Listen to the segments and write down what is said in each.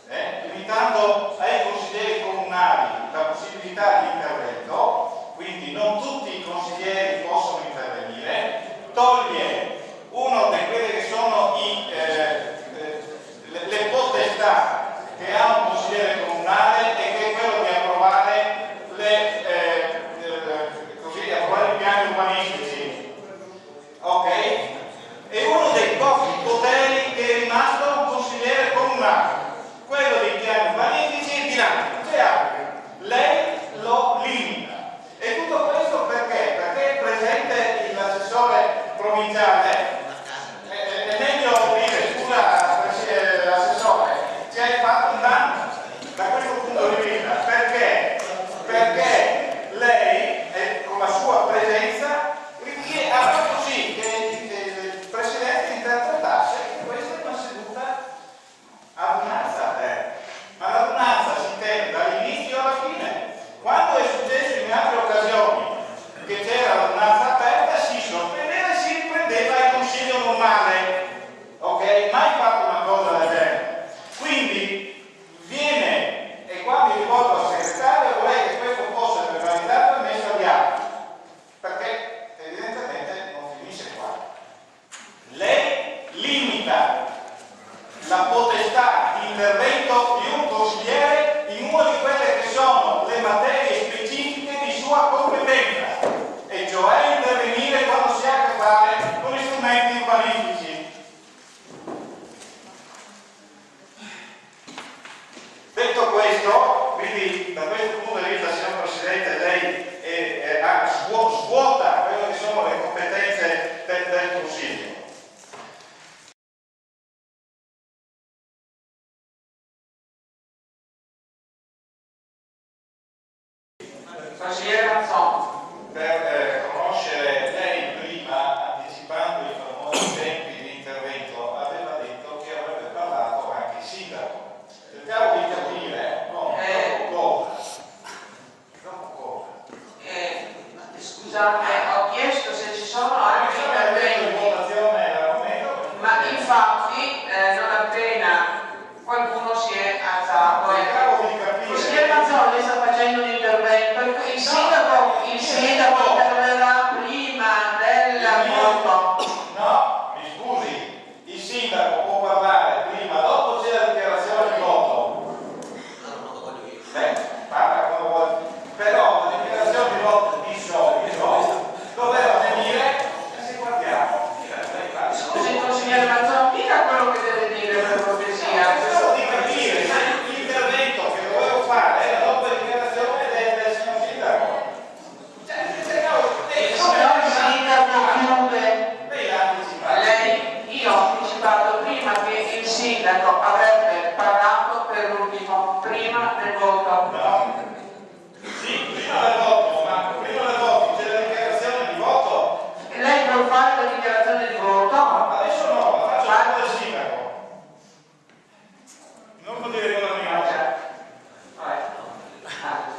limitando ai consiglieri comunali la possibilità di intervento, quindi non tutti i consiglieri possono intervenire, toglie uno di quelle che sono le potestà che ha un consigliere comunale, e che è quello di approvare approvare i piani urbanistici, ok? È uno dei pochi poteri che è rimasto a un consigliere comunale, quello dei piani urbanistici e bilancio, c'è altro. Lei lo limita. E tutto questo perché? Perché è presente l'assessore provinciale. È meglio dire: scusa assessore, ci hai fatto un danno da questo punto di vista. Perché? Perché lei, con la sua presenza, ha fatto sì che il Presidente interpretasse che questa è una seduta adunanza aperta. Ma l'adunanza si intende dall'inizio alla fine. Quando è successo in altre occasioni che c'era l'adunanza aperta, si sospendeva e si riprendeva il consiglio normale, ok? Mai fatto una cosa del genere. Quindi viene, e qua mi rivolgo al segretario, vorrei che questo fosse prevalidato e messo agli atti, perché evidentemente non finisce qua. Lei limita la potestà di intervento di un consigliere in una di quelle che sono le materie specifiche di sua competenza, e cioè intervenire quando si ha a che fare con gli strumenti urbanistici. Detto questo, quindi da questo punto di vista, signor Presidente, lei svuota quelle che sono le competenze del Consiglio. Consigliere Mazzoni. Per conoscere lei prima, anticipando i famosi tempi di intervento, aveva detto che avrebbe parlato anche il sindaco. Cercavo di capire dopo cosa. Scusate, ho chiesto se ci sono altri interventi, ma infatti non appena qualcuno si è alzato. Consigliere Mazzoni, lei sta facendo un intervento, il sindaco interverrà prima del voto. No, mi scusi, il sindaco può parlare prima, dopo c'è la dichiarazione di voto. Parla quando vuole, però la dichiarazione di voto di solito doveva venire, se guardiamo. Scusi, consigliere Mazzoni, dica quello che deve dire, per cortesia. Pensavo di capire se l'intervento che dovevo fare era dopo la dichiarazione del signor sindaco. Il sindaco chiude. Io ho anticipato prima che il sindaco avrebbe parlato per l'ultimo, prima del voto. No. Sì, prima del voto, ma prima del voto c'è la dichiarazione di voto. E lei vuol fare la dichiarazione di voto? Adesso no, la faccio dopo del sindaco. Non può dire cosa mi mangia.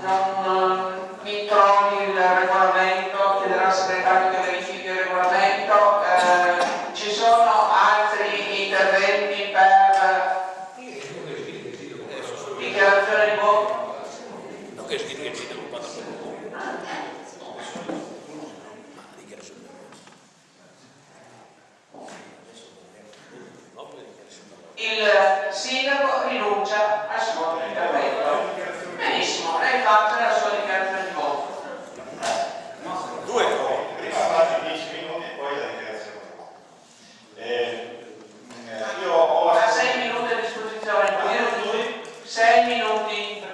Non mi trovi il regolamento, chiederà al segretario che verifichi il regolamento. Ci sono altri interventi per dichiarazione di voto? Il sindaco rinuncia al suo intervento. Benissimo, lei faccia la sua dichiarazione di voto. Due cose, prima faccio 10 minuti e poi la dichiarazione di voto. Io ho Ha 6 minuti a disposizione, 6 minuti.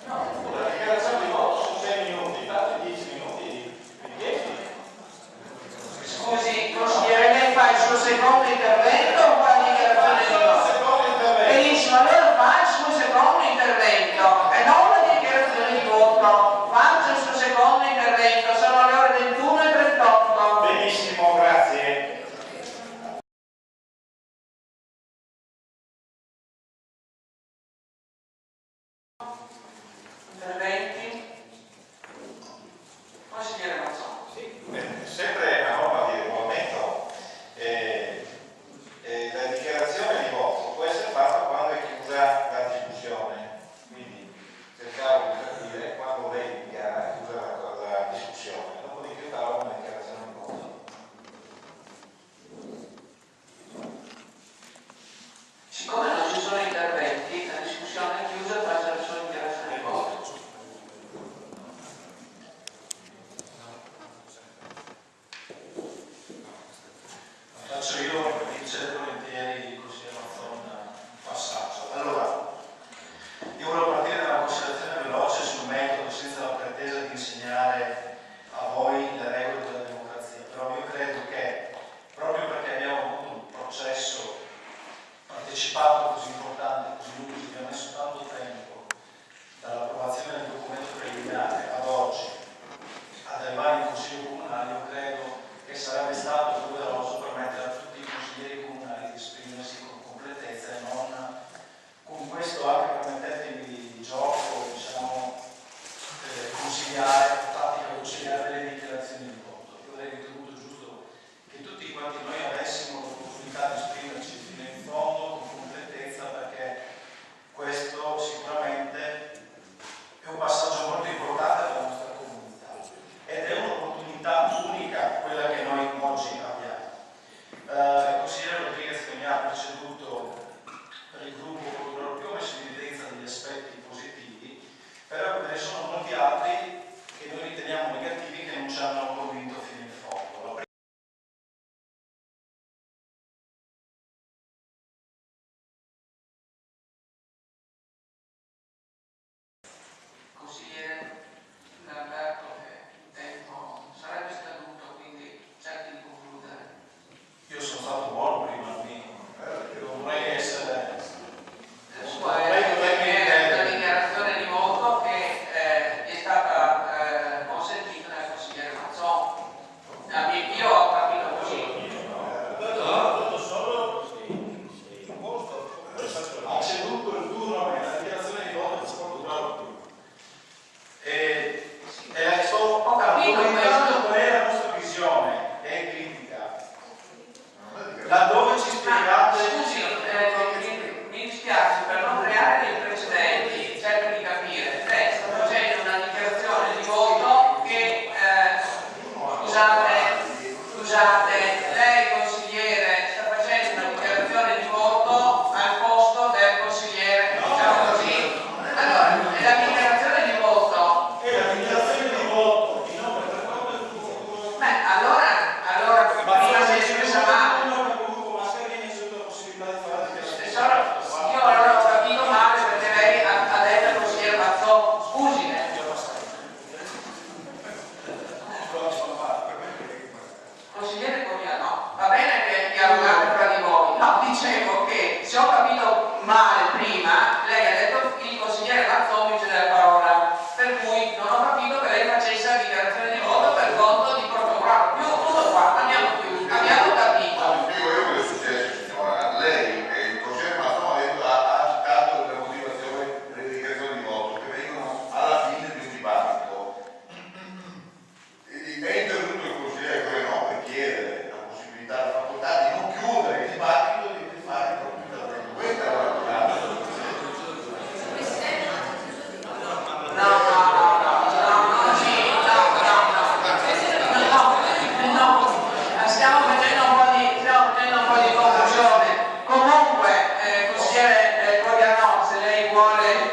No, la dichiarazione di voto sono 6 minuti, fate 10 minuti di richiesti. Scusi, consigliere, lei fa il suo secondo intervento o fa la dichiarazione di voto? Benissimo, allora fa il suo secondo intervento e non la dichiarazione di voto. Faccia il suo secondo intervento, sono le ore 21:38. Benissimo, grazie. Interventi? Consigliere Mazzoni. Sempre a norma di regolamento, la dichiarazione di voto può essere fatta quando è chiuso consigliere Mazzoni mi cede la parola, per cui non ho capito che lei facesse la dichiarazione di voto per conto di protocollo. Più tutto qua, andiamo più, abbiamo capito. No, vi spiego io cosa è successo, signora. Lei, il consigliere Mazzoni ha citato le motivazioni delle dichiarazioni di voto che vengono alla fine di un dibattito. È intervenuto il consigliere Corenò per chiedere la possibilità, la facoltà di non chiudere il dibattito e di fare il proprio intervento. Questa è la realtà. Stiamo facendo un po' di confusione. Comunque, consigliere Coglianò, se lei vuole